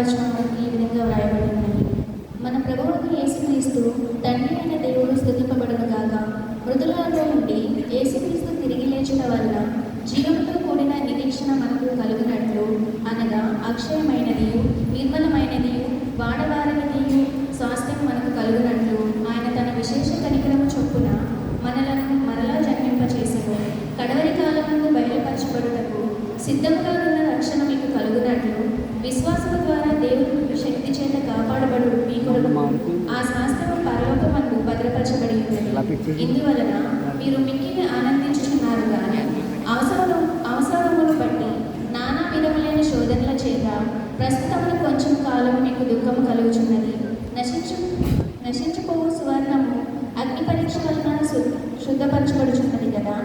వచనంలో ఈ విధంగా వ్రాయబడి ఉన్నది. మన ప్రభువుకు యేసుక్రీస్తు తండ్రి అయిన దేవుడు స్తుతింపబడును గాక. మృతులలో నుండి యేసుక్రీస్తు తిరిగి లేచుట వలన జీవంతో కూడిన నిరీక్షణ మనకు కలుగునట్లు, అనగా అక్షయమైనదియు నిర్మలమైనదియు వాడబారనిదియు స్వాస్థ్యం మనకు కలుగునట్లు ఆయన తన విశేష కనికరము చొప్పున మనలను మరలా జన్మింపచేసెను. కడవరి కాలమందు బయలుపరచబడుటకు సిద్ధముగా ఉన్న రక్షణ మీకు కలుగునట్లు విశ్వాసము ద్వారా దేవుని శక్తి చేత కాపాడబడు మీ కొరకు ఆ శాస్త్రము పరలోకమందు భద్రపరచబడి ఉన్నది. ఇందువలన మీరు మిక్కిలి ఆనందించుచున్నారు గాని అవసరమును బట్టి నానా విధములైన శోధనల చేత ప్రస్తుతమున కొంచెం కాలం మీకు దుఃఖము కలుగుచున్నది. నశించిపోవు సువర్ణము అగ్ని పరీక్ష వలన శుద్ధపరచబడుచున్నది కదా.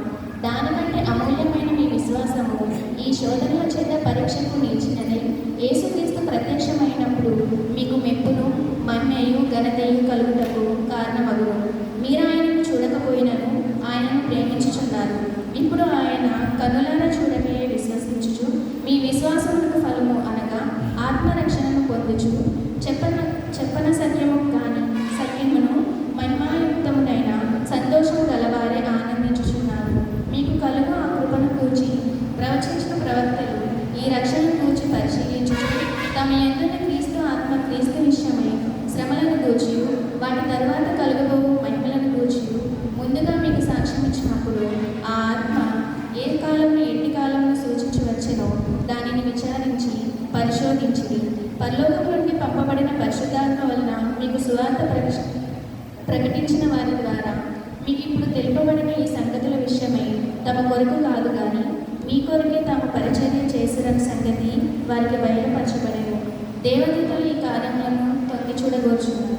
దానికంటే అమూల్యమైన మీ విశ్వాసము ఈ శోధనల చేత పరీక్షకు నిలిచినది. యేసుక్రీస్తు ప్రత్యక్షమైనప్పుడు మీకు మెప్పును మహిమయు ఘనతయు కలుగుటకు కారణమగును. మీరు ఆయనను చూడకపోయినను ఆయనను ప్రేమించుచున్నారు. ఇప్పుడు ఆయన కనులారా చూడకే విశ్వసించుచు మీ విశ్వాసమునకు ఫలము అనగా ఆత్మరక్షణను పొందుచు చెప్పన సత్యమును మహిమాయుక్తమునైన సంతోషము గలవారే ఆనందించుచున్నారు. మీకు కలుగు ఆ కృపను కూర్చి ప్రవచించిన ప్రవక్తలు ఈ రక్షణను కూర్చి పరిశీలించుచు తమ యందున్న క్రీస్తు ఆత్మ క్రీస్తు విషయమై శ్రమలను గూర్చి వాటి తరువాత కలుగబోవు మహిమలను గూర్చి ముందుగా మీకు సాక్ష్యం ఇచ్చినప్పుడు ఆ ఆత్మ ఏ కాలంలో ఎట్టి కాలంలో సూచించి వచ్చెనో దానిని విచారించి పరిశోధించి పరలోకం నుండి పంపబడిన పరిశుద్ధాత్మ వలన మీకు సువార్త ప్రకటించిన వారి ద్వారా మీకు ఇప్పుడు తెలుపబడిన ఈ సంగతుల విషయమై తమ కొరకు కాదు కానీ మీ కొరకే తాము పరిచర్య చేసిన సంగతి వారికి బయలుపరచబడేను. దేవదూతలు ఈ కార్యములను తొంగి చూడగోర్చున్నారు.